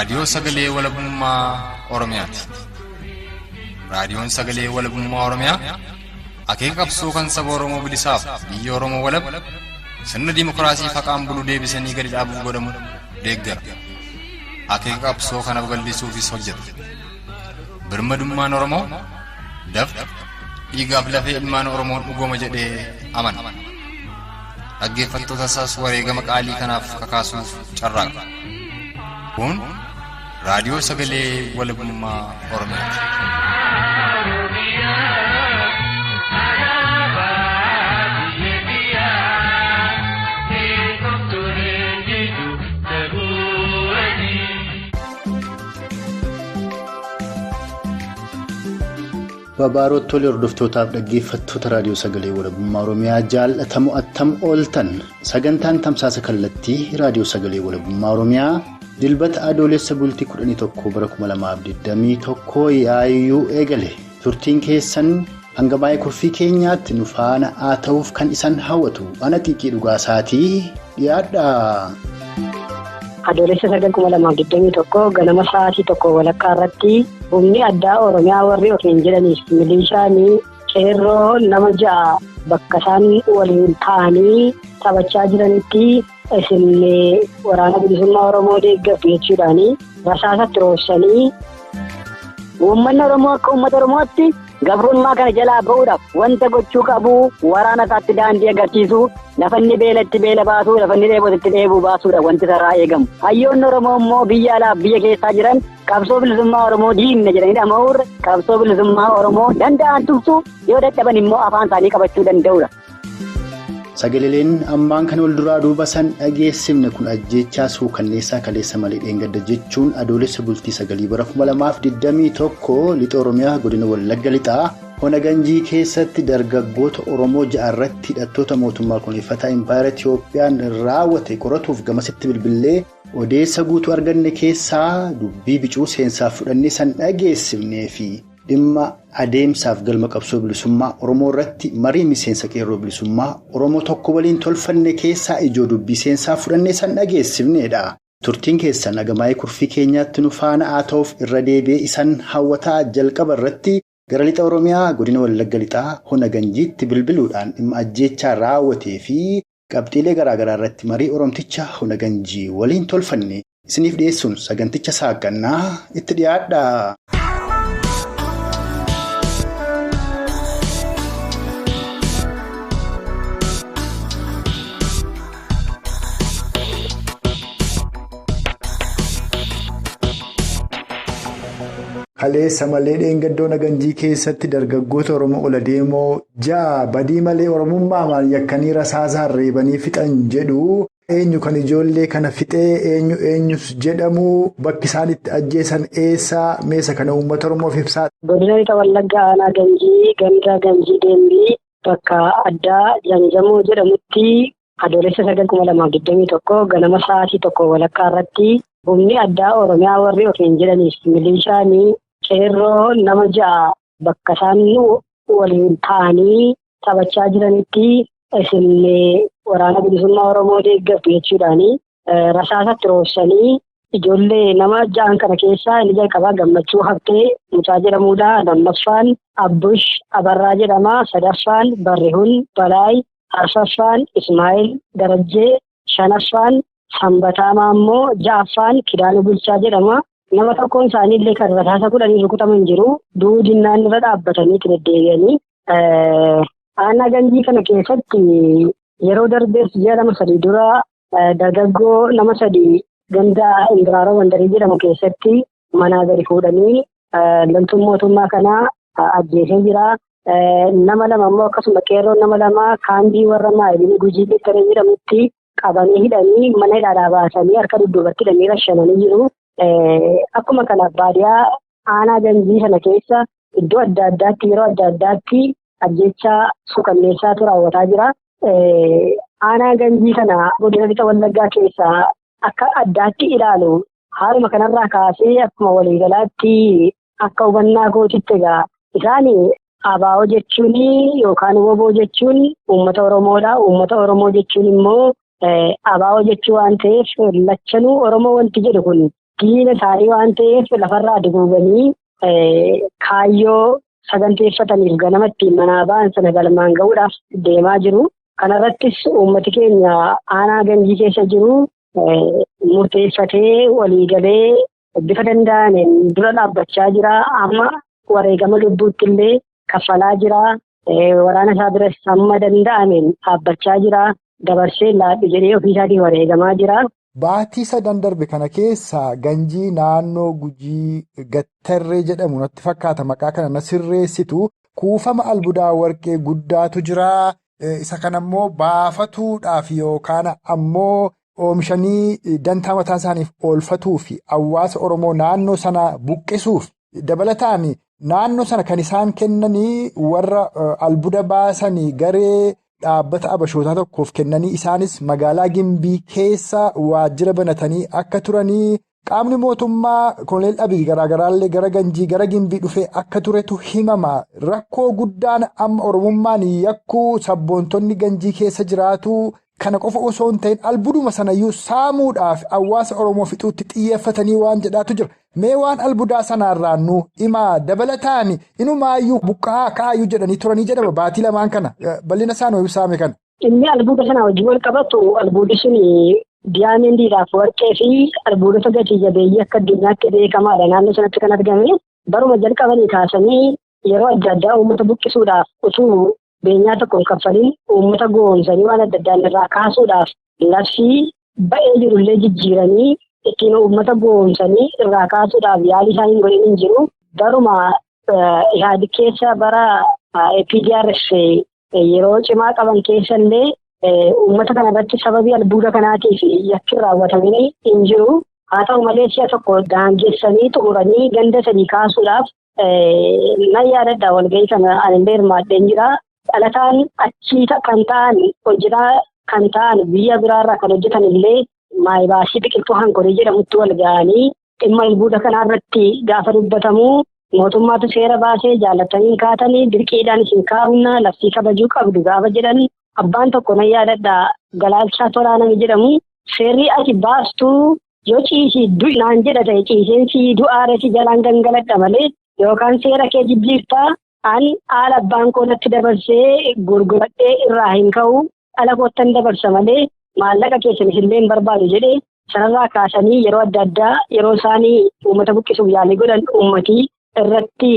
raadiyoo Sagalee Walabummaa Oromiyaati. Raadiyoon Sagalee Walabummaa Oromiyaa akeeka qabsoo kan saba Oromoo bilisaaf biyya Oromoo walab sirna dimokiraasii faqaan bulu deebisanii gadi dhaabuu godhamu deeggara. Akeeka qabsoo kana babal'isuufis hojjeta. Birmadummaan Oromoo dafqa dhiigaaf lafee ilmaan Oromoon dhugooma jedhee amana. Dhaggeeffattoota isaas wareegama qaalii kanaaf kakaasuuf carraaqa. Kun raadiyoo Sagalee Walabummaa Oromiyaati. Babaarottoo hordoftootaaf dhaggeeffattoota raadiyoo Sagalee Walabummaa Oromiyaa jaallatamoo attam ooltan sagantaan tamsaasa kallattii raadiyoo Sagalee Walabummaa Oromiyaa dilbata Adoolessa bultii 11 bara 2021 yaayyuu eegale turtiin keessan hanga baay'ee kurfii keenyaatti nu faana haa ta'uuf kan isan hawwatu ana xiiqii dhugaasaatii dhiyaadha. Adoolessa 2021 ganama sa'aatii 1 walakkaa irratti humni addaa Oromiyaa warri ofiin jedhaniif milishaanii qeerroo nama 6 bakka isaan waliin ta'anii taphachaa jiranitti isin waraana bilisummaa Oromoo deeggartu jechuudhaan rasaasatti roobsanii uummanni Oromoo akka uummata Oromootti gabrummaa kana jalaa ba'uudhaaf wanta gochuu qabu waraana isaatti daandii agarsiisu lafa inni beelatti beela baasuu lafa inni dheebotetti dheebuu baasuudha wanti sarraa eegamu. Hayyoonni Oromoo immoo biyya alaaf biyya keessaa jiran qabsoo bilisummaa Oromoo diinna jedhanidha. Ma'uurra qabsoo bilisummaa Oromoo danda'an tubsu yoo dadhaban immoo afaan isaanii qabachuu danda'udha. Sagaleen ammaan kan wal duraa duuba san dhageessifne kun ajjechaa suukanneessaa kaleessa malee dheengadda jechuun Adoolessa bultii 9 bara 2021 lixa Oromiyaa godina Wallagga lixaa Ona Ganjii keessatti dargaggoota Oromoo 6 irratti hidhattoota mootummaa kunuunfataa Impaayera Itiyoophiyaan raawwate qoratuuf gamasitti bilbilee odeessa guutuu arganne keessaa dubbii bicuu seensaaf fudhannee san dhageessifnee fi dhimma adeemsaaf galma qabsoo bilisummaa Oromoo irratti marii miseensa qeerroo bilisummaa Oromoo tokko waliin tolfanne keessaa ijoo dubbii seensaaf fudhannee san dhageessifneedha. Turtiin keessan agamaa'ee kurfii keenyaatti nu faana haa ta'uuf irra deebi'ee isan hawwataa jalqaba irratti gara lixa Oromiyaa godina Wallagga lixaa Ona Ganjiitti bilbiluudhaan dhimma ajjechaa raawwatee fi qabxiilee garaagaraa irratti marii Oromticha Ona Ganjii waliin tolfanne isiniif dhiyeessuun saganticha saaqannaa itti dhiyaadha. Kaleessa malee dheengaddaa Ona Ganjii keessatti dargaggoota Oromoo ola deemoo 6 badii malee Oromummaa maal yakkanii rasaasaan reebanii fixan jedhu eenyu kan ijoollee kana fixee eenyus jedhamu bakki isaan itti ajjeesan eessaa meesa kana uummata Oromoof ibsaa. Godina Lixa Wallaggaa Ona Ganjii Ganda Ganjii Deembii bakka addaa Janjamoo jedhamutti Adoolessa 2021 ganama sa'aatii 1 walakkaa irratti humni addaa Oromiyaa warri ofiin jedhaniif milishaanii qeerroo nama 6 bakka isaan waliin ta'anii taphachaa jiranitti isin waraana bilisummaa Oromoo deeggartu jechuudhaan rasaasatti roobsanii ijoollee nama 6 kana keessaa inni jalqabaa Gammachuu Habtee mucaa jedhamudha. Lammaffaan Abbush Abarraa jedhama. Sadaffaan Barrihuun Balaay. Arfaffaan Ismaa'el Darajjee. Shanaffaan Sambataa Maammoo. Ja'affaan Kidaanuu Bulchaa jedhama. Nama tokkoon isaaniillee kan rasaasa 10 rukutaman jiru. Duudinaan irra dhaabbatanii deddeebi'anii. Ona Ganjii kana keessatti yeroo darbeef ji'a 2-3 dura dargaggoo nama 3 ganda Indiraaroo Wandarii jedhamu keessatti manaa gadi fuudhanii loltuun mootummaa kanaa ajjeesee jira. Nama 2 immoo akkasuma qeerroo nama 2 kaambii warra maayilii Gujii Bittaree jedhamutti qabanii hidhanii mana hidhaadhaa baasanii harka dudduubatti hidhanii rashananii jiru. Akkuma kanaaf baadiyyaa Ona Ganjii kana keessa iddoo adda addaatti yeroo adda addaatti ajjechaa suukanneessaatu raawwataa jira. Ona Ganjii kana godina Lixa Wallaggaa keessaa akka addaatti ilaalu haaluma kanarraa kaasee akkuma waliigalaatti akka hubannaa kootitti egaa isaan ABO jechuun yookaan WBO jechuun uummata Oromoodha. Uummata Oromoo jechuun immoo ABO jechuu waan ta'eef lachanuu Oromoo wanti jedhu kun diina isaanii waan ta'eef lafarraa duguuganii kaayyoo saganteeffataniif ganama ittiin manaa ba'an sana galmaan ga'uudhaaf deemaa jiru. Kanarrattis uummati keenya aanaa ganjii keessa jiru murteeffatee waliigalee bifa danda'ameen dura dhaabbachaa jira. Amma wareegama lubbuutti illee kaffalaa jira. Waraana isaa biras amma danda'ameen dhaabbachaa jira. Dabarsee laadhu jedhee ofiisaatiin wareegamaa jira. Baatii 3 darbe kana keessa Ganjii naannoo Gujii Gattarree jedhamu natti fakkaata maqaa kana na sirreessitu kuufama albuudaa warqee guddaatu jira. Isa kanammoo baafatuudhaaf yookaan ammoo oomishanii dantaa mataa isaaniif oolfatuuf hawaasa Oromoo naannoo sana buqqisuuf dabalataan naannoo sana kan isaan kennanii warra albuuda baasanii garee dhaabbata abashootaa tokkoof kennanii isaanis magaalaa Gimbii keessa waajjira banatanii akka turanii qaamni mootummaa koloneel Abiy garaagaraallee gara Ganjii gara Gimbii dhufee akka turetu himama. Rakkoo guddaan amma Oromummaan yakkuu sabboontonni Ganjii keessa jiraatu kana qofa osoo hin ta'in albuuduma sanayyuu saamuudhaaf hawaasa Oromoo fixuutti xiyyeeffatanii waan jedhaatu jira. Mee waan albuudaa sanaarraan nu himaa dabalataan inumaayyuu buqqa'aa ka'aayyuu jedhanii turanii jedhama baatii lamaan kana bal'ina isaan ibsaame kana. Inni albuuda sana wajjin wal qabatu albuudi sun diyaamendiidhaaf warqee fi albuudota gatii jabeeyyii akka addunyaatti beekamaadha. Naannoo sanatti kan argame baruma jalqabanii kaasanii yeroo adda addaa uummata buqqisuudhaaf utuu beenyaa tokkoon kaffaliin uummata goonsanii waan adda addaan irraa kaasuudhaaf labsii ba'ee jirullee jijjiiranii ittiin uummata goonsanii irraa kaasuudhaaf yaali isaanii godhin hin jiru. Baruma yaadi keessa bara PDRF yeroo cimaa qaban keessallee uummata kanarratti sababii albuuda kanaatiif yakki raawwatamanii hin jiru. Haa ta'u malee si'a tokko daangessanii xumuranii ganda sadii kaasuudhaaf nan yaadadha walgahii kana anillee hirmaadheen jira. Dhalataan achii kan ta'an hojjetaa kan ta'an biyya biraarraa kan hojjetan illee maayibaasii biqiltuu hankorii jedhamutti wal ga'anii dhimma albuuda kanaarratti gaafa dubbatamu mootummaatu seera baasee jaallatanii kaatanii dirqiidhaan isin kaa'umna labsii kabajuu qabdu gaafa jedhan abbaan tokko nan yaadadha galaalchaa tolaa nami jedhamu seerri ati baastuu yoo ciisii naan jedha ta'e ciiseensi du'aareesi jalaan gangaladha malee yookaan seera kee jibbiiftaa. An haala abbaan koonatti dabarsee gurguradhee irraa hin ka'u ala koottan dabarsa malee maallaqa keessan isillee hin barbaadu jedhee sanarraa kaasanii yeroo adda addaa yeroo isaanii uummata buqqisuuf yaalii godhan uummatii irratti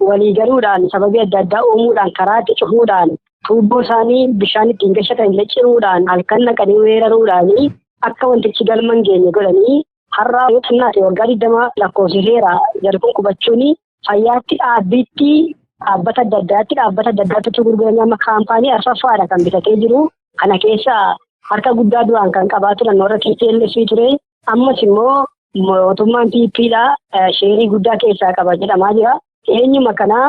waliigaluudhaan sababii adda addaa uumuudhaan karaatti cufuudhaan tuubboo isaanii bishaan ittiin gashatan illee ciruudhaan halkan naqanii weeraruudhaanii akka wantichi galman geenye godhanii har'aa yoo xinnaate waggaa 20 lakkoofsiseera jarkuun qubachuun fayyaatti dhaabbiitti. Dhaabbata adda addaatti gurguranii amma kaampaanii arfaffaadha kan bitatee jiru. Kana keessa harka guddaa duraan kan qabaa turan warra TPLF ture. Ammas immoo mootummaan PP'dha sheerii guddaa keessaa qaba jedhamaa jira. Eenyuma kanaa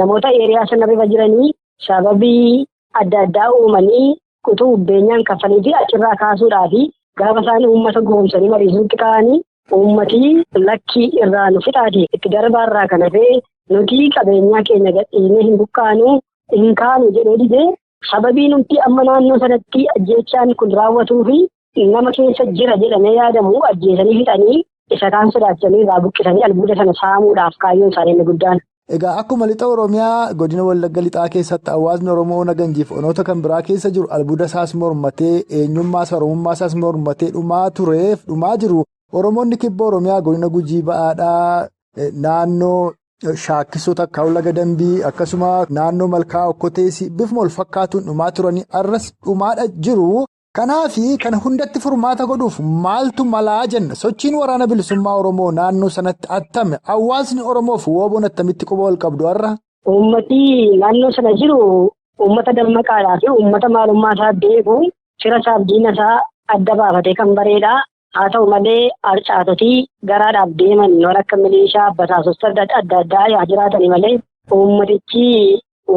namoota eeriyaa sanarra jiranii sababii adda addaa uumanii utuu beenyaan kaffalii fi achirraa kaasuudhaafi gaafa isaanii uummata goomsanii mariisuutti ka'anii uummatii lakkii irraa nu fixaati itti darbaarraa kan hafee. Nuti qabeenyaa keenya gadhiisnee hin buqqaanu hin kaanu jedhee didee sababii nuti amma naannoo sanatti ajjeechaan kun raawwatuu fi nama keessa jira jedhamee yaadamu ajjeesanii fixanii isa kaan sodaachanii irraa buqqisanii albuuda sana saamuudhaaf kaayyoon isaanii inni guddaan. Egaa akkuma lixa Oromiyaa godina Wallagga lixaa keessatti hawaasni Oromoo Ona Ganjii fi onoota kan biraa keessa jiru albuuda isaas mormatee eenyummaa isaa Oromummaa isaas mormatee dhumaa jiru. Oromoonni kibba Oromiyaa godina Gujii ba'aadhaa naannoo. Shaakkisota akka Laga Dambii akkasuma naannoo Malkaa Okkoteessi bifuma wal fakkaatuun dhumaa turanii arras dhumaadha jiru. Kanaafi kana hundatti furmaata godhuuf maaltu malaa jenna sochiin waraana bilisummaa Oromoo naannoo sanatti attame hawaasni Oromoof wooboon attamitti quba wal qabdu har'a. Uummati naannoo sana jiru uummata dammaqaadhaa fi uummata maalummaa isaa beeku fira isaaf diina isaa adda baafatee kan bareedha. Haa ta'u malee harcaatotii garaadhaaf deeman warra akka milishaa basaasota adda addaa yaa jiraatani malee uummatichi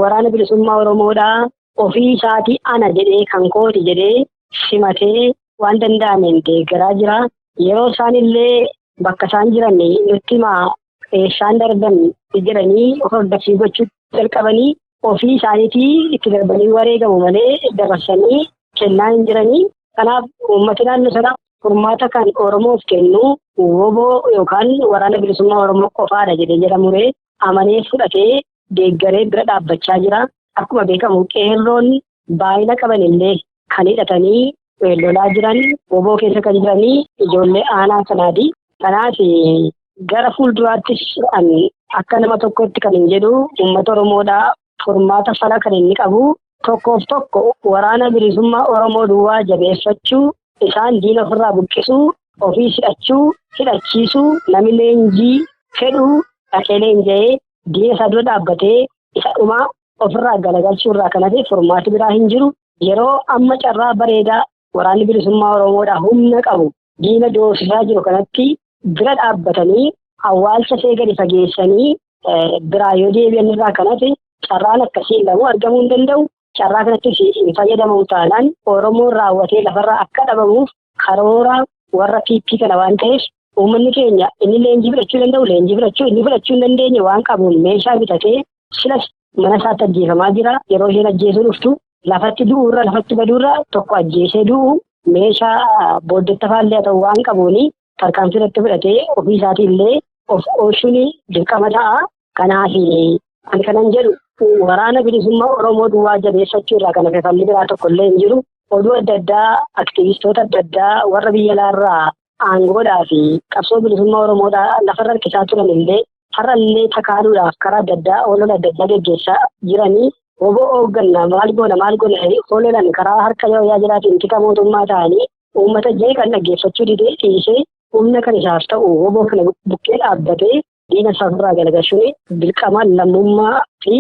waraana bilisummaa Oromoodhaa ofii isaatii ana jedhee kan kooti jedhee simatee waan danda'ameen deeggaraa jira. Yeroo isaan illee bakka isaan jiran nutti himaa eessaan darban jedhanii hordofii gochuu jalqabanii ofii isaaniitii itti darbanii wareegamu malee dabarsanii kennaa hin jiranii. Kanaaf uummati naannoo sana furmaata kan Oromoof kennu woboo yookaan waraana bilisummaa Oromoo qofaadha jedhee jedhamuree amanee fudhatee deeggaree bira dhaabbachaa jira. Akkuma beekamu qeerroon baay'ina qaban illee kan hidhatanii lolaa jiran woboo keessa kan jiranii ijoollee aanaa kanaati. Kanaaf gara fuulduraattis akka nama tokkotti kan hin jedhu uummata Oromoodhaa furmaata fala kan inni qabu tokkoof tokko waraana bilisummaa Oromoo duwwaa jabeeffachuu isaan diina ofirraa buqqisuu ofii hidhachiisuu namni leenjii fedhuu dhaqee leenja'ee diina isaa dura dhaabbatee isa dhumaa ofirraa galagalchuu irraa kan hafe furmaati biraa hin jiru. Yeroo amma carraa bareedaa waraanni bilisummaa Oromoodhaa humna qabu diina doorsisaa jiru kanatti bira dhaabbatanii awwaalcha ishee gadi fageessanii biraa yoo deebi'an irraa kan hafe carraan akkasii lamuu argamuu hin danda'u. Carraa kanatti hin fayyadamu taanaan Oromoon raawwatee lafarraa akka dhabamuuf karoora warra PP kana waan ta'eef uummanni keenya inni leenjii fudhachuu danda'u leenjii inni fudhachuu hin dandeenye waan qabuun meeshaa bitatee silas mana isaatti ajjeefamaa jira. Yeroo isheen ajjeesuu dhuftu lafatti baduurra tokko ajjeesee du'u meeshaa booddetta faallee haa ta'u waan qabuuni tarkaanfii irratti fudhatee ofii isaatiillee of oolchuun dirqama ta'a. Kanaaf ani kanan jedhu waraana bilisummaa Oromoo duwwaa jabeeffachuu irraa kan hafe falli biraa tokkollee hin jiru. Oduu adda addaa aktivistoota adda addaa warra biyya alaarraa aangoodhaa fi qabsoo bilisummaa Oromoodhaa lafarra harkisaa turan illee har'allee takaaluudhaaf karaa adda addaa olola adda addaa gaggeessaa jiranii oboo hoogganna maal goona ololan karaa harka yoo jiraatiin tika mootummaa ta'anii uummata jeeqan dhaggeeffachuu didee dhiisee humna kan isaaf ta'u oboo kana bukkee dhaabbatee diina isaafirraa galagalchuun dirqama lammummaa fi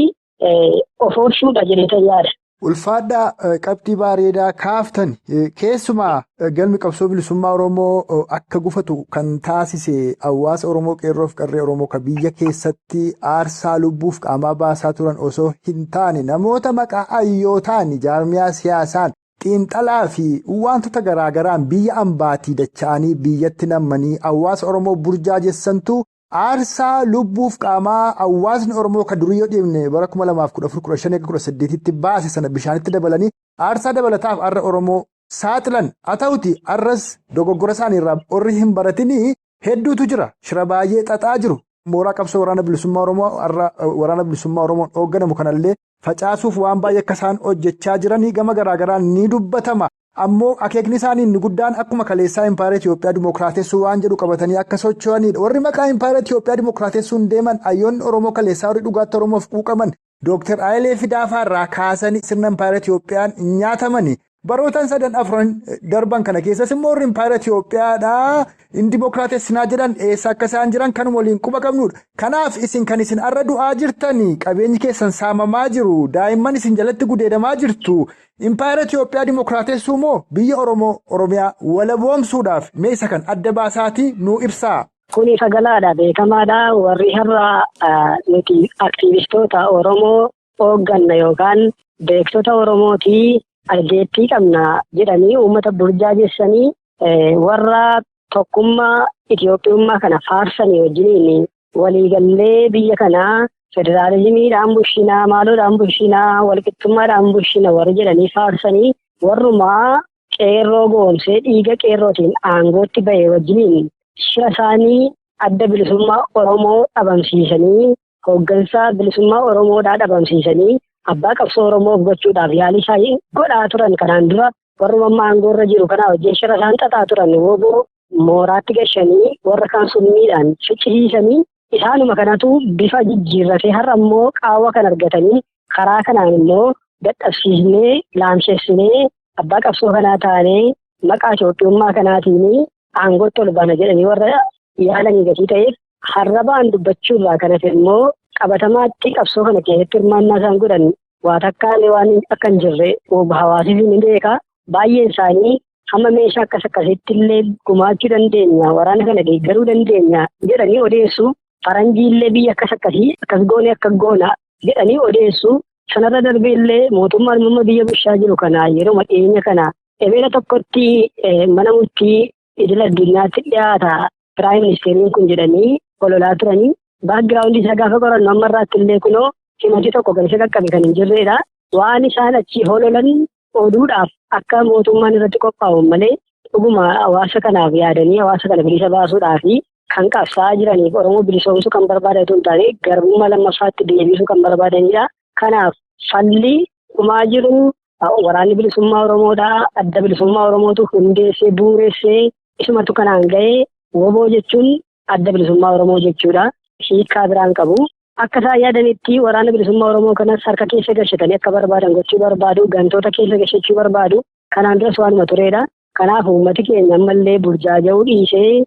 of oolchuudha jedhee yaada. Ulfaadhaa qabxii bareedaa kaaftan keessumaa galmi qabsoo bilisummaa Oromoo akka gufatu kan taasise hawaasa Oromoo qeerroof qarree Oromoo kan biyya keessatti aarsaa lubbuuf qaamaa baasaa turan osoo hin taane namoota maqaa hayyootaan jaarmiyaa siyaasaan xiinxalaa fi wantoota garaagaraan biyya ambaatii dacha'anii biyyatti nammanii hawaasa Oromoo burjaajessantu. Aarsaa lubbuuf qaamaa hawaasni Oromoo kan durii yoo deemne bara 2014-15-18tti baase sana bishaanitti dabalanii aarsaa dabalataaf har'a Oromoo saaxilan haa ta'uti har'as dogoggora isaaniirraa warri hin baratinii hedduutu jira. Shira baay'ee xaxaa jiru. Mooraa qabsoo waraana bilisummaa Oromoo har'a waraana bilisummaa Oromoon hoogganamu kanallee facaasuuf waan baay'ee akka isaan hojjechaa jiranii gama garaagaraan ni dubbatama. Ammoo akeekni isaanii inni guddaan akkuma kaleessaa Impaayera Itiyoophiyaa Dimookiraatessuu waan jedhu qabatanii akka socho'anidha. Warri maqaa Impaayera Itiyoophiyaa Dimookiraatessuun deeman hayyoonni Oromoo kaleessaa warri dhugaatti Oromoof quuqaman Dr. Hayilee Fidaasaa irraa kaasanii sirna Impaayera Itiyoophiyaan nyaatamani. Barootaan 3-4 darban kana keessas immoo warri Impaayera Itiyoophiyaadhaa inni Dimookiraatessinaa jedhan eessa akka isaan jiran kanuma waliin quba qabnudha. Kanaaf isin kan isin har'a du'aa jirtanii qabeenyi keessan saamamaa jiru daa'imman isin jalatti gudeedamaa jirtu. Impaayera Itiyoophiyaa Dimookiraatessuu moo biyya Oromoo Oromiyaa walaboomsuudhaaf meeshaa kan adda baasaatii nuu ibsaa. Kuni sagalaadha beekamaadha warri har'a nuti aktivistoota Oromoo hoogganna yookaan beektota Oromootii argeettii qabna jedhanii uummata burjaajessanii warra tokkummaa Itiyoophiyummaa kana faarsanii wajjiniin waliigallee biyya kanaa. Federaalizimiidhaan bushinaa maaloodhaan bushinaa walqixxummaadhaan bushina warri jedhanii faarsanii warrumaa qeerroo goomsee dhiiga qeerrootiin aangootti ba'e wajjiniin shira isaanii adda bilisummaa Oromoo dhabamsiisanii hooggansa bilisummaa Oromoodhaa dhabamsiisanii abbaa qabsoo Oromoo gochuudhaaf yaalii isaa godhaa turan kanaan dura warruma aangoorra jiru kanaa wajjin shira isaan xaxaa turan woboo mooraatti gashanii warra kaan summiidhaan ficcisiisanii. Isaanuma kanatu bifa jijjiirratee har'a immoo qaawwa kan argatanii karaa kanaan immoo dadhabsiisnee laamsessinee abbaa qabsoo kanaa taanee maqaa Itoophiyummaa kanaatiin aangootti ol baana jedhanii warra yaalanii gatii ta'eef har'a ba'an dubbachuurraa kanas immoo qabatamaatti qabsoo kana keessatti hirmaannaa isaan godhan waa takkaalee waan akka hin jirre hawaasni ni beeka. Baay'een isaanii hamma meeshaa akkasitti illee gumaachuu dandeenya waraana kana deeggaruu dandeenya jedhanii odeessu. Faranjiillee biyya akkas goone akka goona jedhanii odeessu sanarra darbeellee mootummaan amma biyya bulchaa jiru kana yeroo dhiyeenya kana ebeela tokkotti mana murtii idil addunyaatti dhiyaata piraayim ministeeriin kun jedhanii ololaa turanii baakgiraawundi isaa gaafa qorannu ammarraatti illee kunoo himati tokko galcha qaqqabe kan hin jirredha. Waan isaan achi ololan oduudhaaf akka mootummaan irratti qophaa'u malee dhuguma hawaasa kanaaf yaadanii hawaasa kana bilisa baasuudhaaf kan qabsaa'aa jiraniif Oromoo bilisoomsuu kan barbaadatu hin taane garbummaa lammaffaatti deebisuu kan barbaadanidha. Kanaaf falli dhumaa jiru waraanni bilisummaa Oromoodhaa. Adda bilisummaa Oromootu hundeessee bu'uureessee isumatu kanaan ga'ee woboo jechuun adda bilisummaa Oromoo jechuudha. Hiikaa biraan qabu. Akka isaan yaadanitti waraana bilisummaa Oromoo kanas harka keessa gashatanii akka barbaadan gochuu barbaadu. Gantoota keessa gashachuu barbaadu. Kanaan duras waanuma turedha. Kanaaf uummati keenya ammallee burjaaja'uu dhiisee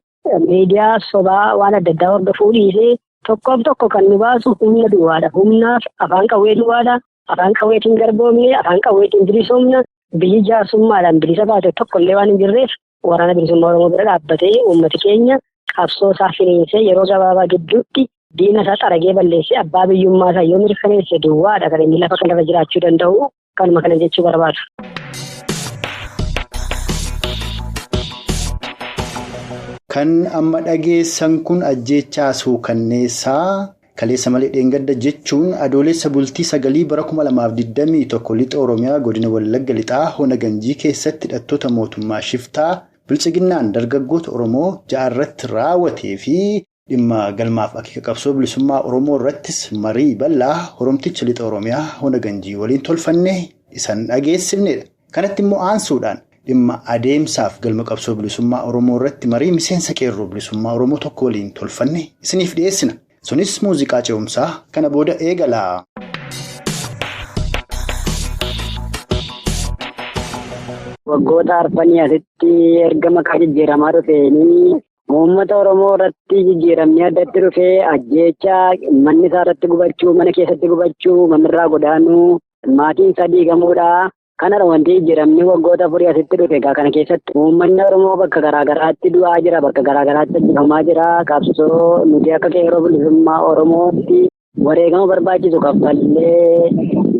miidiyaa sobaa waan adda addaa hordofuu dhiisee tokkoof tokko kan nu baasu humna duwwaadha. Humnaaf afaan qawwee duwwaadha. Afaan qawweetiin garboomne, afaan qawweetiin bilisoomna, biyyi jaarsummaadhaan bilisa baate tokkollee waan hin jirreef waraana bilisummaa Oromoo bira dhaabbatee uummati keenya qabsoo isaa finiinsee yeroo gabaabaa gidduutti diina isaa xaragee balleessee abbaa biyyummaa isaa yoo mirkaneesse duwwaadha kan inni lafa kanarra jiraachuu danda'u. Kanuma kana jechuu barbaadu. Kan amma dhageessan kun ajjeechaa suukanneessaa kaleessa malee dheengadda jechuun adoolessa bultii 9 bara 2021 lixa Oromiyaa godina Wallagga lixaa Ona Ganjii keessatti hidhattoota mootummaa shiftaa bilchiginnaan dargaggoota Oromoo ja'arratti raawwatee fi dhimma galmaaf akeeka qabsoo bilisummaa Oromoo irrattis marii bal'aa Oromticha lixa Oromiyaa Ona Ganjii waliin tolfanne isan dhageessifnedha. Kanatti immoo aansuudhaan dhimma adeemsaaf galma qabsoo bilisummaa Oromoo irratti marii miseensa qeerroo bilisummaa Oromoo tokko waliin tolfanne isiniif dhiyeessina. Sunis muuziqaa ce'umsaa kana booda eegala. Waggoota arfanii asitti erga maqaa jijjiiramaa dhufeenii uummata Oromoo irratti jijjiiramni addatti dhufee ajjeechaa manni isaa irratti gubachuu, mana keessatti gubachuu, manirraa godaanuu, maatiin isaa diigamuudha. Kanadha wanti jijjiiramni waggoota afurii asitti dhufe. Egaa kana keessatti uummanni Oromoo bakka garaagaraatti du'aa jira, bakka garaagaraatti ajjeefamaa jira. Qabsoo nuti akka qeerroo bilisummaa Oromootti wareegama barbaachisu kaffallee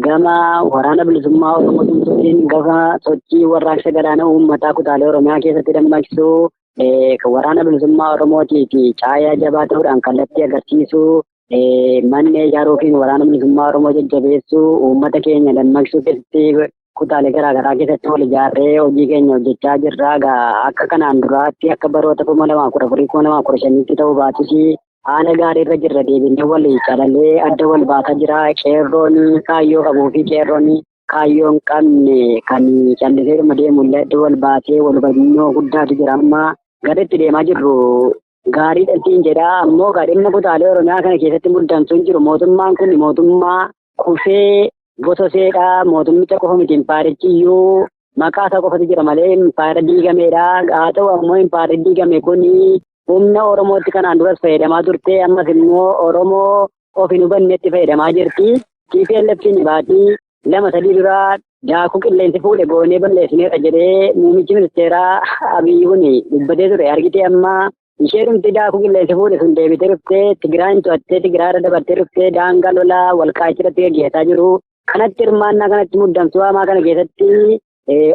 gama waraana bilisummaa Oromoo tumsuutiin gama sochii warraaqsa gadaana uummataa kutaalee Oromiyaa keessatti dammaqsuu waraana bilisummaa Oromootii fi caayaa jabaa ta'uudhaan kallattii agarsiisuu manni ijaaruufiin waraana bilisummaa Oromoo jajjabeessuu uummata keenya dammaqsuu keessatti kutaalee garaagaraa keessatti wal ijaarree hojii keenya hojjechaa jirra. Akka kanaan duraatti akka baroota 2014-2015 ta'uu baatus haala gaariirra jirra. Deebinee wal calalee adda wal baataa jira. Qeerroon kaayyoo qabuu fi qeerroon kaayyoo hin qabne kan callisee dhuma deemullee adda wal baatee wal hubannoo guddaatu jira. Amma gaditti deemaa jirru gaarii dhaltiin jedha. Ammoo dhimma kutaalee Oromiyaa kana keessatti muddamsuun jiru. Mootummaan kun mootummaa kufee bososeedha. Mootummicha qofa miti impaarichi iyyuu maqaa isaa qofatu jira malee impaara diigameedha. Haa ta'u ammoo impaarri diigame kun humna Oromootti kanaan duras fayyadamaa turte. Ammas immoo Oromoo of hin hubannetti fayyadamaa jirti. TPLF'n baatii 2-3 duraa daakuu qilleensi fuudhe goonee balleessineera jedhee muummichi ministeeraa Abiyyi kun dubbatee ture. Argitee amma ishee dhumti daakuu qilleensi fuudhe sun deebitee dhuftee Tigiraayin to'attee Tigiraarra dabartee dhuftee daangaa lolaa walqaa'ichirratti gaggeessaa jiru. Kanatti hirmaannaa kanatti muddamtuu hamaa kana keessatti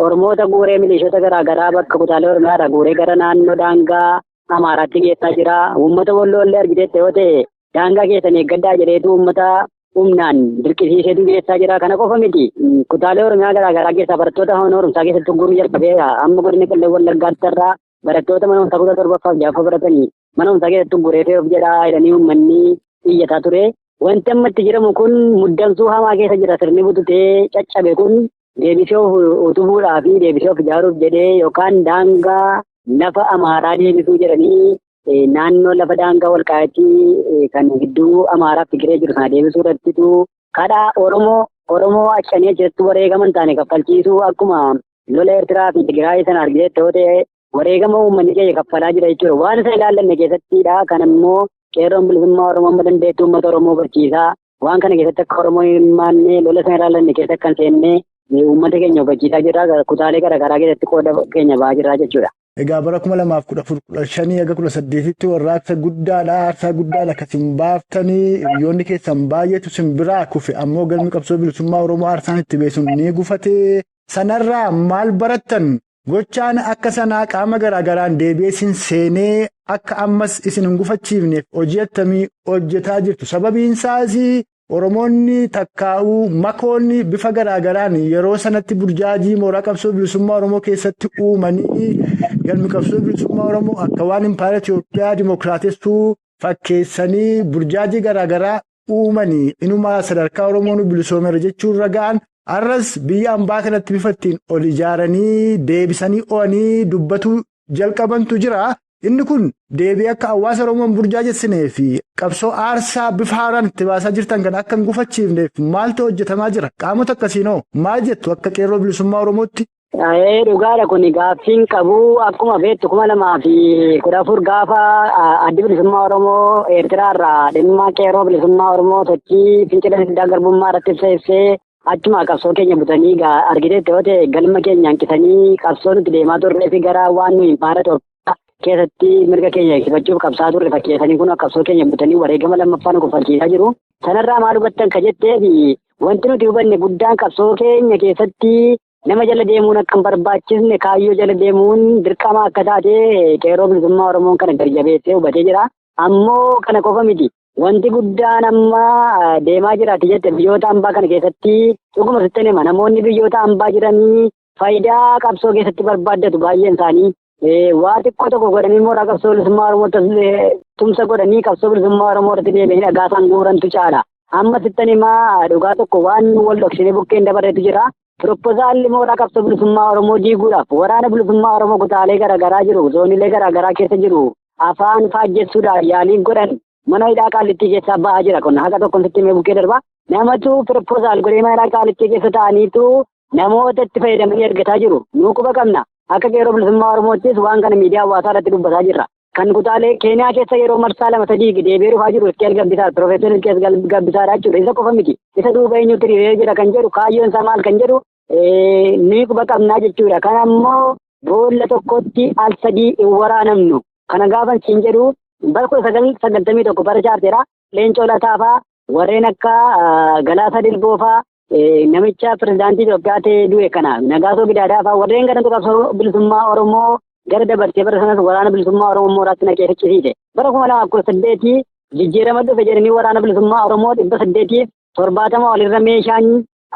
Oromoota guuree milishoota garaagaraa bakka kutaalee Oromiyaadha guuree gara naannoo daangaa Amaaraatti geessaa jira. Uummata Walloollee argiteetta yoo ta'e daangaa keessan eeggaddaa jedheetu uummata humnaan dirqisiiseetu geessaa jira. Kana qofa miti kutaalee Oromiyaa garaagaraa keessaa barattoota mana barumsaa keessatti guuruu jalqabeera. Amma godina Qellem Wallaggaatti irraa barattoota mana barumsaa 17ffaaf baratanii mana barumsaa keessatti guureetee of jedhaa jedhanii uummanni iyyataa ture. Wanti ammatti jedhamu kun muddamsuu hamaa keessa jira. Sirni bututee caccabe kun deebisee of utubuudhaa fi deebisee of ijaaruuf jedhee yookaan daangaa lafa Amaaraa deebisuu jedhanii naannoo lafa daangaa walqaa'itii kan gidduu Amaaraa fi Tigiree jiru sana deebisuu irrattitu kadhaa Oromoo achanii achirratti wareegaman taane kaffalchiisuu akkuma lola Eertiraa fi Tigiraay sana argiteetta yoo ta'e wareegama uummanni keenya kaffalaa jira jechuudha. Waan isa ilaallanne keessattidha. Kan immoo qeerroon bilisummaa Oromoo amma dandeettii uummata Oromoo barsiisaa. Waan kana keessatti akka Oromoo hirmaannee lola sana ilaallanne keessa kan seennee uummata keenya hubachiisaa jirra. Kutaalee garaagaraa keessatti qooda keenya ba'aa jirra jechuudha. Egaa bara 2014-15 warraaqsa guddaadha. Aarsaa guddaadha akkasiin baaftanii biyyoonni keessan baay'eetu simbiraa kufe ammoo galmi qabsoo bilisummaa Oromoo aarsaan itti beesuun ni gufate. Sanarraa maal barattan? Gochaan akka sanaa qaama garaagaraan deebi'ee seenee akka ammas isin hin gufachiifneef hojii akkamii hojjetaa jirtu? Sababiin isaas Oromoonni takkaa'uu makoonni bifa garaagaraan yeroo sanatti burjaajii mooraa qabsoo bilisummaa Oromoo keessatti uumanii galmi qabsoo bilisummaa Oromoo akka waan impaayera Itoophiyaa dimookiraatessuu fakkeessanii burjaajii garaagaraa uumanii inumaa sadarkaa Oromoon bilisoomeera jechuun ragaan arras biyya ambaa kanatti bifa ittiin ol ijaaranii deebisanii o'anii dubbatu jalqabantu jira. Inni kun deebii akka hawaasa Oromoon burjaajessinee fi qabsoo aarsaa bifa haaraan itti baasaa jirtan kan akka hin gufachiifneef maaltu hojjetamaa jira? Qaamota akkasiinoo maal jettu akka qeerroo bilisummaa Oromootti? Dhugaadha kun gaaffiin qabu akkuma beektu 2014 gaafa addi bilisummaa Oromoo Eertiraarraa dhimma qeerroo bilisummaa Oromoo sochii fincila diddaa garbummaa irratti ibsee achuma qabsoo keenya butanii argiteetti yoo ta'e galma keenya hanqisanii qabsoo nuti deemaa turree fi gara waan nuyi impaayera keessatti mirga keenya eegsifachuuf qabsaa turre fakkeessanii kun qabsoo keenya butanii wareegama lammaffaa nu kuffalchiisaa jiru. Sanarraa maal hubattan ka jetteefi wanti nuti hubanne guddaan qabsoo keenya keessatti nama jala deemuun akka hin barbaachisne kaayyoo jala deemuun dirqama akka taate qeerroo bilisummaa Oromoon kana gadi jabeessee hubatee jira. Ammoo kana qofa miti. Wanti guddaan amma deemaa jiraati jette biyyoota ambaa kana keessatti dhuguma sitti hima namoonni biyyoota ambaa jiranii faayidaa qabsoo keessatti barbaaddatu baay'een isaanii. Waa xiqqoo tokko godhanii mooraa qabsoo bilisummaa Oromoo tumsa godhanii qabsoo bilisummaa Oromoo irratti deebi'anii dhagaa isaan guurantu caala. Amma sitti himaa dhugaa tokko waan wal dhoksinee bukkeen dabareetu jira. Piroopoozaalli mooraa qabsoo bilisummaa Oromoo diiguudhaaf waraana bilisummaa Oromoo kutaalee garaagaraa jiru zooniilee garaagaraa keessa jiru afaan faajjessuudhaaf yaaliin godhan mana hidhaa qaalittii keessaa ba'aa jira kun haqa tokkoon sitti himee bukkee darba. Namatu piroopozaal godhee mana hidhaa qaalittii keessa ta'aniitu namoota itti fayyadamanii ergataa jiru. Nuu quba qabna. Akka qeerroo bilisummaa Oromoottis waan kana miidiyaa hawaasaa irratti dubbataa jirra. Kan kutaalee Keeniyaa keessa yeroo marsaa 2-3 deebi'ee dhufaa jiru Ismaa'el Gabbisaa Piroofeesar Ismaa'el Gabbisaadhaa jechuudha. Isa qofa miti. Isa duuba eenyutti hiriiree jira kan jedhu kaayyoon isaa maal kan jedhu ni quba qabnaa jechuudha. Kan ammoo boolla tokkotti al 3 hin waraanamnu. Kana gaafa siin jedhu bara 1991 bara chaarteera Leencoo Lataafaa warreen akka Galaasaa Dilboofaa namicha pirezidaantii Itoophiyaa ta'ee du'e kana Nagaasoo Gidaadaa fa'aa warreen gadamtu qabsoo bilisummaa Oromoo gara dabarsee bara sanas waraana bilisummaa Oromoo mooraatti naqee ficcisiise. Bara 2018 jijjiirama dhufe jedhanii waraana bilisummaa Oromoo 870 walirra meeshaan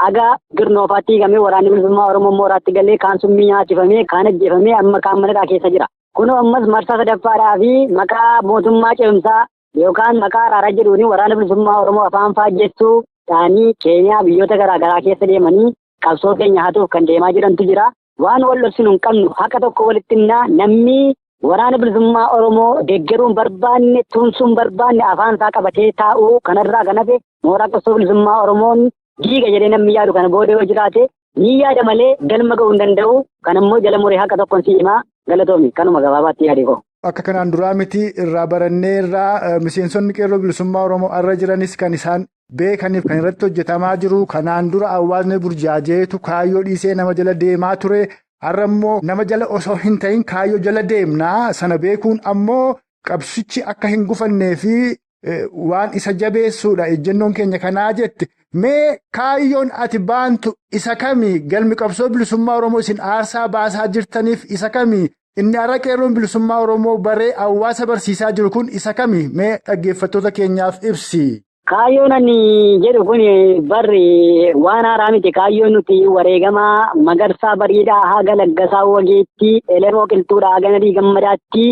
aga girnoofaatti hiikamee waraanni bilisummaa Oromoo mooraatti galee kaan summii nyaachifamee kaan ajjeefamee amma kaan manadhaa keessa jira. Kunoo ammas marsaa sadaffaadhaa fi maqaa mootummaa ce'umsaa yookaan maqaa araaraa jedhuun waraana bilisummaa Oromoo afaan faajjessuu ta'anii Keeniyaa biyyoota garaagaraa keessa deemanii qabsoo keenya hatuuf kan deemaa jirantu jira. Waan wal dhoksinu hin qabnu haqa tokko walitti himnaa namni waraana bilisummaa Oromoo deeggaruun barbaanne tumsuun barbaanne afaan isaa qabatee taa'uu kanarraa kan hafe mooraa qabsoo bilisummaa Oromoon diiga jedhee namni yaadu kana booda yoo jiraate ni yaada malee galma ga'uu hin danda'u. Kan ammoo jala muree haqa tokkoon si himaa galatoomi kanuma gabaabaatti yaade koo. Akka kanaan duraa miti irraa barannee irraa miseensonni qeerroo bilisummaa Oromoo irra jiranis kan isaan beekaniif kan irratti hojjetamaa jiru kanaan dura hawaasni burjaajeetu kaayyoo dhiisee nama jala deemaa ture har'a immoo nama jala osoo hin ta'in kaayyoo jala deemnaa sana beekuun ammoo qabsichi akka hin gufannee fi waan isa jabeessuudha ejjennoon keenya kanaa jette mee kaayyoon ati baantu isa kamii galmi qabsoo bilisummaa Oromoo isin aarsaa baasaa jirtaniif isa kamii inni har'a qeerroon bilisummaa Oromoo baree hawaasa barsiisaa jiru kun isa kamii mee dhaggeeffattoota keenyaaf ibsi. Kaayyoon ani jedhu kun barri waan haaraa miti. Kaayyoon nuti wareegama magarsaa bareedaa haga laggasaa wageetti elemoo qilxuudha haga nadii gammadaatti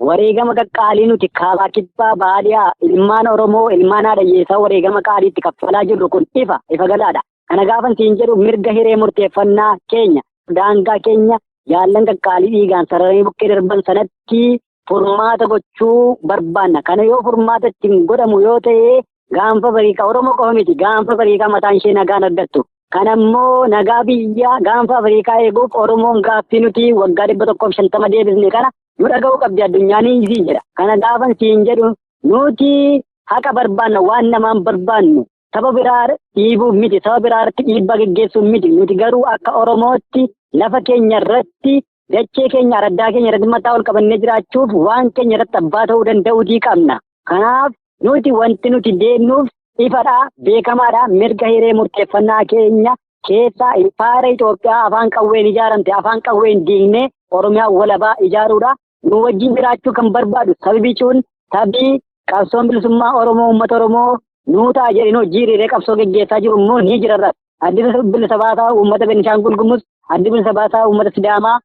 wareegama qaqqaalii nuti kaabaa kibbaa baadiyaa ilmaan Oromoo ilmaan haadhayyeessaa wareegama qaaliitti kaffalaa jirru kun ifa galaadha. Kana gaafa siin jedhu mirga hiree murteeffannaa keenya daangaa keenya jaallan qaqqaalii dhiigaan sararanii bukkee darban sanatti furmaata gochuu barbaanna. Kana yoo furmaata ittiin godhamu yoo ta'e gaanfa bariikaa Oromoo qofa miti gaanfa bariikaa mataan ishee nagaan argattu. Kan ammoo nagaa biyya gaanfa bariikaa eeguuf Oromoon gaaffii nuti waggaa 150 deebisne kana nu dhaga'uu qabdi addunyaan siin jedha. Kana gaafan siin jedhu nuti haqa barbaanna waan namaan barbaannu saba biraa dhiibuuf miti saba biraatti dhiibbaa geggeessuuf miti nuti garuu akka Oromootti lafa keenya irratti dachee keenya araddaa keenya irratti mataa ol qabannee jiraachuuf waan keenya irratti abbaa ta'uu danda'uutii qabna. Kanaaf nuti wanti nuti deemnuuf ifadhaa beekamaadhaa mirga hiree murteeffannaa keenya keessaa impaayera Itoophiyaa afaan qawween ijaaramte afaan qawween diignee Oromiyaa walabaa ijaaruudha. Nu wajjin jiraachuu kan barbaadu sabi bichuun sabii qabsoon bilisummaa Oromoo uummata Oromoo nuutaa jedhin hojii hiriiree qabsoo geggeessaa jiru immoo ni jirarra. Addi bilisa baasaa uummata Beenishaangul Gumuz, addi bilisa baasaa uummata Sidaamaa,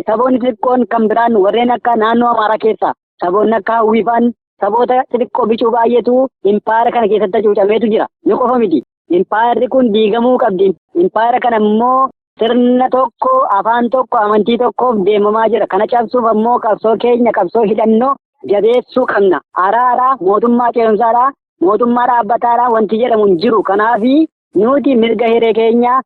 saboonni xixiqqoon kan biraan warreen akka naannoo Amaaraa keessa saboonni akka Hawwiifaan saboota xixiqqoo bicuu baay'eetu impaayera kana keessatti hacuucameetu jira. Ni qofa miti. Impaayerri kun diigamuu qabdi. Impaayera kana immoo sirna tokko, afaan tokko, amantii tokkoof deemamaa jira. Kana cabsuuf ammoo qabsoo keenya, qabsoo hidhannoo jabeessuu qabna. Araaraa, mootummaa ce'umsaadhaa, mootummaa dhaabbataadhaa wanti jedhamu hin jiru. Kanaafi nuti mirga hiree keenya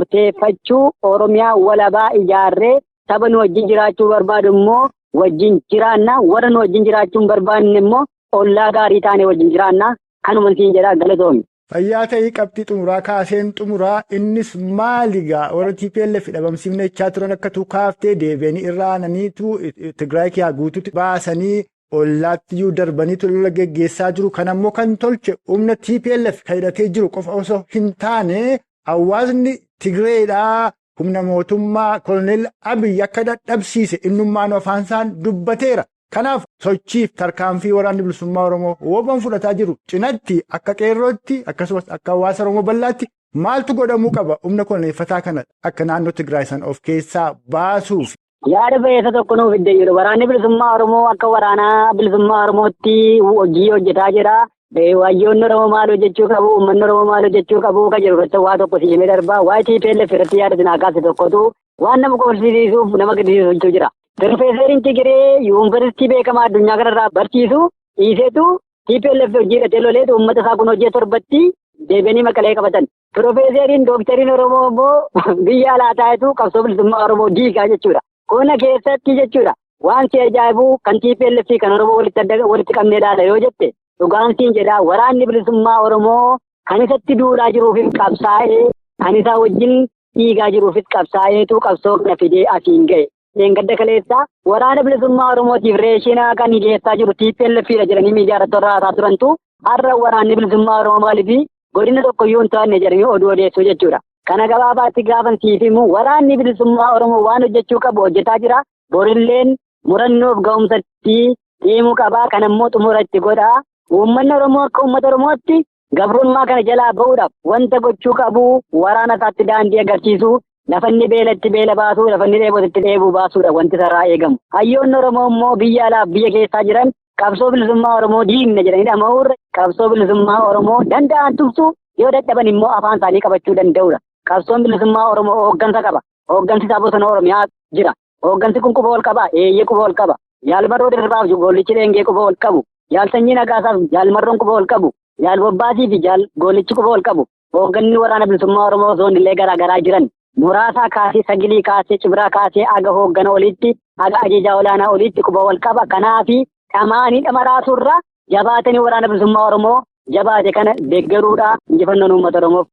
murteeffachuu Oromiyaa walabaa ijaarree saba nu wajjin jiraachuu barbaadu immoo wajjin jiraanna. Warra nu wajjin jiraachuu hin barbaanne immoo ollaa gaarii taane wajjin jiraanna. Kanuma siin jedhaa galatoomi. Fayyaa ta'ii qabxii xumuraa kaaseen xumuraa innis maaligaa warra TPLF dhabamsiifne jechaa turan akka kaaftee deebi'anii irraa aananiitu Tigraay kiyaa guutuutti baasanii ollaattiyyuu darbaniitu lola geggeessaa jiru. Kan ammoo kan tolche humna TPLF kan hidhatee jiru qofa osoo hin taane hawaasni Tigreedhaa humna mootummaa Koloneel Abiyyi akka dadhabsiise innummaan afaansaan dubbateera. Kanaaf sochiif tarkaanfii waraanni bilisummaa Oromoo woban fudhataa jiru cinatti akka qeerrootti akkasumas akka hawaasa Oromoo bal'aatti maaltu godhamuu qaba humna koloneeffataa kana akka naannoo Tigraay san of keessaa baasuuf. Yaada ba'eessa tokko nuuf iddoo jiru waraanni bilisummaa Oromoo akka waraanaa bilisummaa Oromootti hojii hojjetaa jira. Waayyoonni Oromoo maal hojjechuu qabu, uummanni Oromoo maal hojjechuu qabu kan jedhu irratti waa tokko siimee darbaa. Waa'ee TPLF irratti yaada sinaa kaase tokkotu waan nama qoolsiisuuf nama gaddisiisuutu jira. Pirofeeseriin Tigiree yuunivarsiitii beekamaa addunyaa kanarraa barsiisu dhiiseetu TPLF hojii hidhatee loleetu uummata isaa kun hojii torbatti deebi'anii Maqalee qabatan. Pirofeeseriin Dooktariin Oromoo immoo biyya alaa taa'etu qabsoo bilisummaa Oromoo diigaa jechuudha. Kuna keessatti jechuudha waan si ajaa'ibu kan TPLF fi kan Oromoo walitti qabnee dhaala yoo jette dhugaan siin jedhaa waraanni bilisummaa Oromoo kan isatti duulaa jiruufis qabsaa'ee kan isaa wajjin dhiigaa jiruufis qabsaa'eetu qabsoo kana fidee asiin ga'e. Dheengadda kaleessaa waraana bilisummaa Oromootiif reeshinaa kan dhiyeessaa jiru TPLF'dha jedhanii miidiyaa irratti haasaa turantu har'a waraanni bilisummaa Oromoo maaliif godina tokkoyyuu hin to'anne jedhanii oduu odeessuu jechuudha. Kana gabaabaatti gaafan siif himu waraanni bilisummaa Oromoo waan hojjechuu qabu hojjetaa jira. Borilleen murannoof ga'umsatti deemuu qabaa. Kan ammoo xumura itti godhaa. Uummanni Oromoo akka uummata Oromootti gabrummaa kana jalaa ba'uudhaaf wanta gochuu qabu waraana isaatti daandii agarsiisuu. Lafanni beelatti beela baasuu, lafanni dheebotitti dheebuu baasuudha wanti sarraa eegamu. Hayyoonni Oromoo immoo biyya alaaf biyya keessaa jiran qabsoo bilisummaa Oromoo diinna jedhanii dhama'uurra qabsoo bilisummaa Oromoo danda'an tumsuu yoo dadhaban immoo afaan isaanii qabachuu danda'udha. Qabsoon bilisummaa Oromoo hooggansa qaba. Hooggansi isaa bosona Oromiyaa jira. Hooggansi kun quba ol qaba. Eeyyee quba ol qaba. Yaalmarroo dirbaaf goollichi dheengee quba ol qabu. Yaalsanyii nagaasaaf yaalmarroon quba ol qabu. Yaalbobbaasii fi goollichi quba ol qabu. Hoogganni waraana bilisummaa Oromoo zoonillee garaagaraa jiran. Muraasaa kaasee sagilii kaasee cibiraa kaasee aga hooggana olitti aga ajajaa olaanaa olitti quba wal qaba. Kanaafi dhamaanii dhamaraasurra jabaatanii waraana bilisummaa Oromoo jabaate kana deeggaruudha injifannoon uummata Oromoof.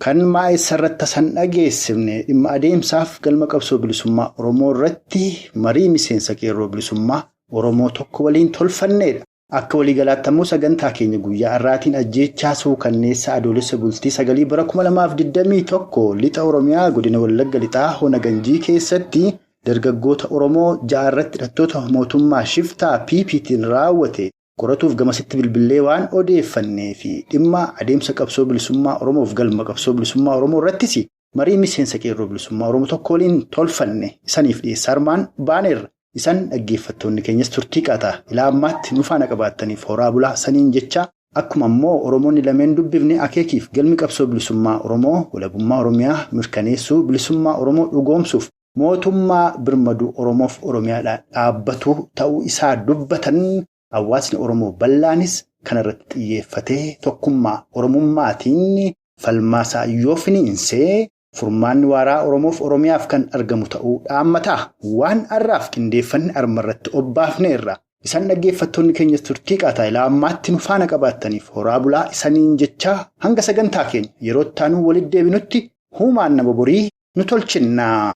Kan maa'essa irratti san dhageessifne dhimma adeemsaaf galma qabsoo bilisummaa Oromoo irratti marii miseensa qeerroo bilisummaa Oromoo tokko waliin tolfanneedha. Akka waliigalaatti ammoo sagantaa keenya guyyaa har'aatiin ajjeechaa suukanneessa Adoolessa bultii 9 bara 2021 lixa Oromiyaa godina Wallagga lixaa Ona Ganjii keessatti dargaggoota Oromoo 6 irratti hidhattoota mootummaa shiftaa PPT'n raawwate qoratuuf gamasitti bilbilee waan odeeffannee fi dhimma adeemsa qabsoo bilisummaa Oromoof galma qabsoo bilisummaa Oromoo irrattis marii miseensa qeerroo bilisummaa Oromoo tokko waliin tolfanne isaniif dhiyeessaa armaan baaneerra. Isan dhaggeeffattoonni keenyas turtii qaataa ilaa ammaatti nu faana qabaattaniif horaa bulaa saniin jecha akkuma immoo Oromoonni lameen dubbifne akeekiif galmi qabsoo bilisummaa Oromoo walabummaa Oromiyaa mirkaneessuu bilisummaa Oromoo dhugoomsuuf mootummaa birmaduu Oromoof Oromiyaadhaan dhaabbatu ta'uu isaa dubbatan hawaasni Oromoo bal'aanis kanarratti xiyyeeffatee tokkummaa Oromummaatiin falmaasaa yoo finiinsee furmaanni waaraa Oromoof Oromiyaaf kan argamu ta'uu dhaammataa waan har'aaf qindeeffanne armarratti obbaafneerra. Isan dhaggeeffattoonni keenyas turtii qaataa ilaa ammaatti nu faana qabaattaniif horaa bulaa isaniin jechaa hanga sagantaa keenya yeroo itti aanu walitti deebinutti huumaan nama borii nu tolchinnaa.